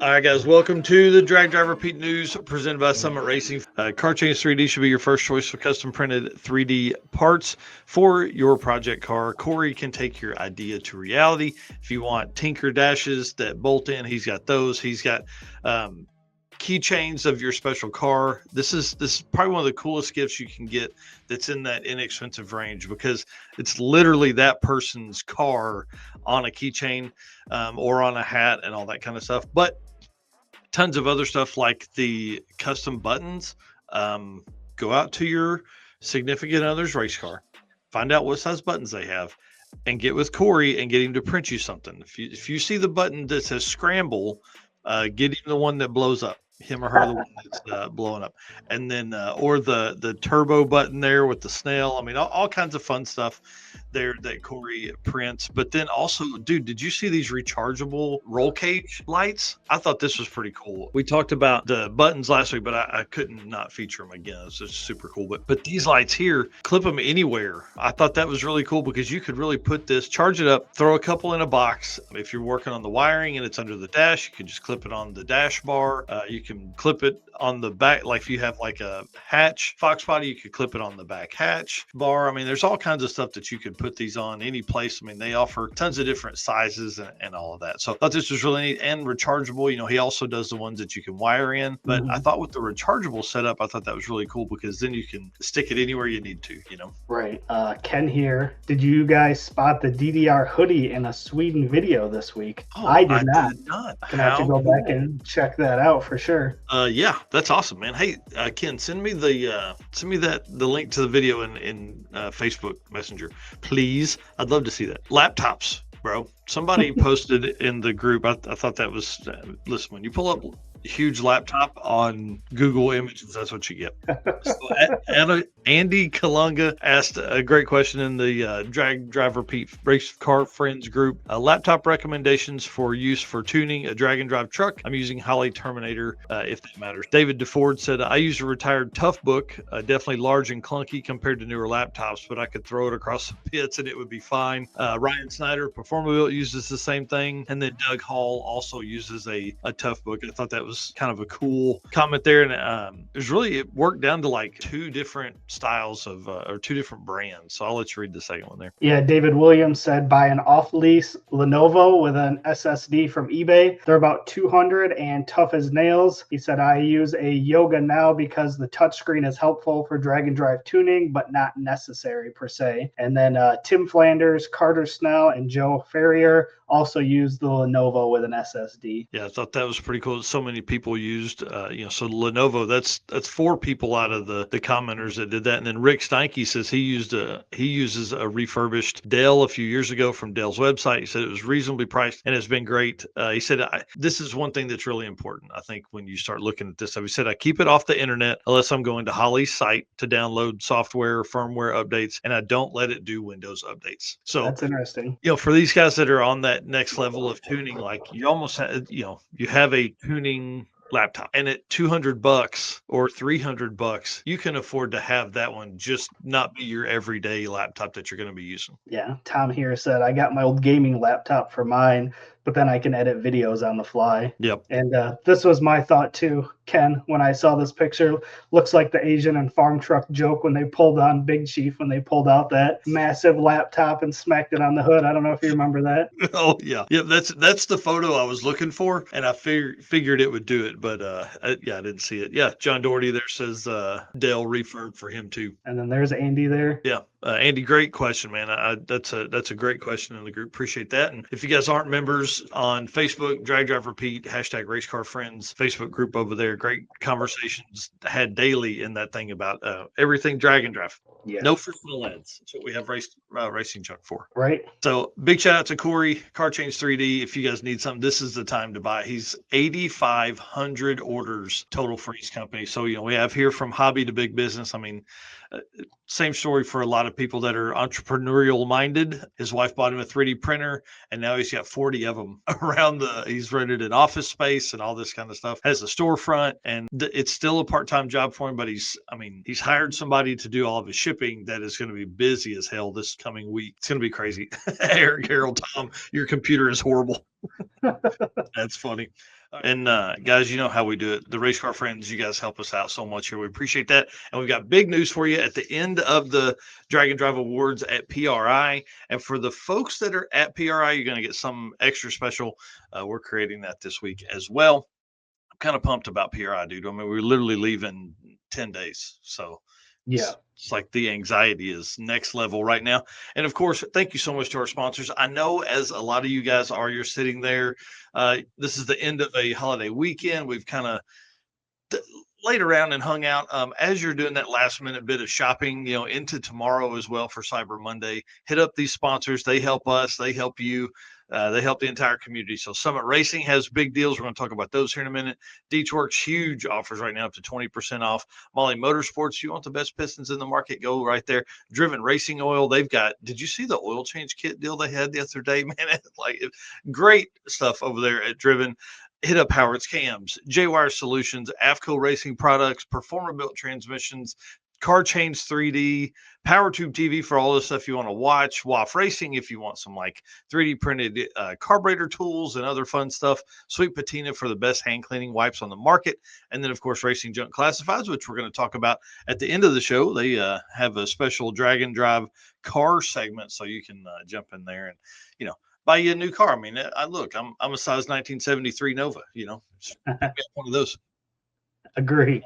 All right, guys, welcome to the Drag Drive Repeat News presented by Summit Racing. Car Change 3D should be your first choice for custom printed 3D parts for your project car. Corey can take your idea to reality. If you want Tinker dashes that bolt in, he's got those. He's got keychains of your special car. This is probably one of the coolest gifts you can get that's in that inexpensive range, because it's literally that person's car on a keychain or on a hat and all that kind of stuff. But tons of other stuff like the custom buttons. Go out to your significant other's race car, find out what size buttons they have, and get with Corey and get him to print you something. If you see the button that says scramble, get him the one that blows up. Him or her, the one that's blowing up, and then or the turbo button there with the snail. I mean, all kinds of fun stuff there that Corey prints. But then also, dude, did you see these rechargeable roll cage lights? I thought this was pretty cool. We talked about the buttons last week, but I couldn't not feature them again. It's just super cool. But these lights here, clip them anywhere. I thought that was really cool because you could really put this, charge it up, throw a couple in a box. If you're working on the wiring and it's under the dash, you can just clip it on the dash bar. You can clip it on the back, like if you have like a hatch Fox body, you could clip it on the back hatch bar. I mean, there's all kinds of stuff that you could put these on any place. I mean, they offer tons of different sizes and all of that. So I thought this was really neat and rechargeable. You know, he also does the ones that you can wire in, but I thought with the rechargeable setup, I thought that was really cool because then you can stick it anywhere you need to, you know? Right. Ken here. Did you guys spot the DDR hoodie in a Sweden video this week? Oh, I did not. Can I have to How go back and check that out for sure? Yeah, that's awesome, man. Hey, Ken, send me the link to the video in Facebook Messenger, please. I'd love to see that. Laptops, bro. Somebody posted in the group. I thought that was listen, when you pull up huge laptop on Google Images, that's what you get. So, Andy Kalunga asked a great question in the Drag Drive Repeat Race Car Friends group. Laptop recommendations for use for tuning a drag and drive truck. I'm using Holley Terminator, if that matters. David DeFord said, I use a retired Toughbook, definitely large and clunky compared to newer laptops, but I could throw it across the pits and it would be fine. Ryan Snyder, Performable, uses the same thing. And then Doug Hall also uses a Toughbook. I thought that was kind of a cool comment there. And it worked down to like two different styles of or two different brands. So I'll let you read the second one there. Yeah, David Williams said buy an off-lease Lenovo with an SSD from eBay. They're about $200 and tough as nails. He said I use a Yoga now because the touchscreen is helpful for drag and drive tuning, but not necessary per se. And then Tim Flanders, Carter Snell, and Joe Ferrier also used the Lenovo with an SSD. Yeah, I thought that was pretty cool. So many people used, so Lenovo. That's 4 people out of the commenters that did that. And then Rick Steinke says he uses a refurbished Dell a few years ago from Dell's website. He said it was reasonably priced and it's been great. He said this is one thing that's really important, I think, when you start looking at this. He said I keep it off the internet unless I'm going to Holley's site to download software or firmware updates, and I don't let it do Windows updates. So that's interesting. You know, for these guys that are on that next level of tuning, like you almost have, you have a tuning laptop, and at $200 or $300, you can afford to have that one just not be your everyday laptop that you're going to be using. Yeah, Tom here said I got my old gaming laptop for mine, but then I can edit videos on the fly. Yep. And this was my thought too, Ken, when I saw this picture. Looks like the Asian and farm truck joke when they pulled on Big Chief, when they pulled out that massive laptop and smacked it on the hood. I don't know if you remember that. Oh yeah. Yep. That's the photo I was looking for, and I figured it would do it, but I didn't see it. Yeah. John Doherty there says Dell refurb for him too. And then there's Andy there. Yeah. Andy, great question, man. That's a great question in the group. Appreciate that. And if you guys aren't members on Facebook, Drag Drive Repeat, hashtag Race Car Friends Facebook group over there, great conversations had daily in that thing about everything drag and drive. Yeah. No personal ads. That's what we have racing junk for. Right. So big shout out to Corey, Car Change 3D. If you guys need something, this is the time to buy. He's 8,500 orders total for his company. So, we have here from hobby to big business. I mean, Same story for a lot of people that are entrepreneurial minded. His wife bought him a 3D printer, and now he's got 40 of them around he's rented an office space and all this kind of stuff, has a storefront, and it's still a part-time job for him, but he's hired somebody to do all of his shipping that is going to be busy as hell this coming week. It's going to be crazy. Eric, Harold, Tom, your computer is horrible. That's funny. And guys, you know how we do it. The race car friends, you guys help us out so much here. We appreciate that. And we've got big news for you at the end of the Drag and Drive Awards at PRI. And for the folks that are at PRI, you're going to get some extra special. We're creating that this week as well. I'm kind of pumped about PRI, dude. I mean, we're literally leaving 10 days. So Yeah. It's like the anxiety is next level right now. And of course, thank you so much to our sponsors. I know as a lot of you guys you're sitting there. This is the end of a holiday weekend. We've kind of laid around and hung out. As you're doing that last minute bit of shopping, into tomorrow as well for Cyber Monday, hit up these sponsors. They help us. They help you. They help the entire community. So Summit Racing has big deals. We're going to talk about those here in a minute. Deechworks, huge offers right now, up to 20% off. Molly Motorsports, you want the best pistons in the market, go right there. Driven Racing Oil, they've got, did you see the oil change kit deal they had the other day, man? Great stuff over there at Driven. Hit up Howard's Cams, J-Wire Solutions, AFCO Racing Products, Performer Built Transmissions, Car Change 3D, PowerTube TV for all the stuff you want to watch, WAF Racing if you want some 3D printed carburetor tools and other fun stuff, Sweet Patina for the best hand cleaning wipes on the market, and then of course Racing Junk Classifieds, which we're going to talk about at the end of the show. They have a special drag and drive car segment, so you can jump in there and buy you a new car. I mean, I'm a size 1973 Nova, one of those. Agree.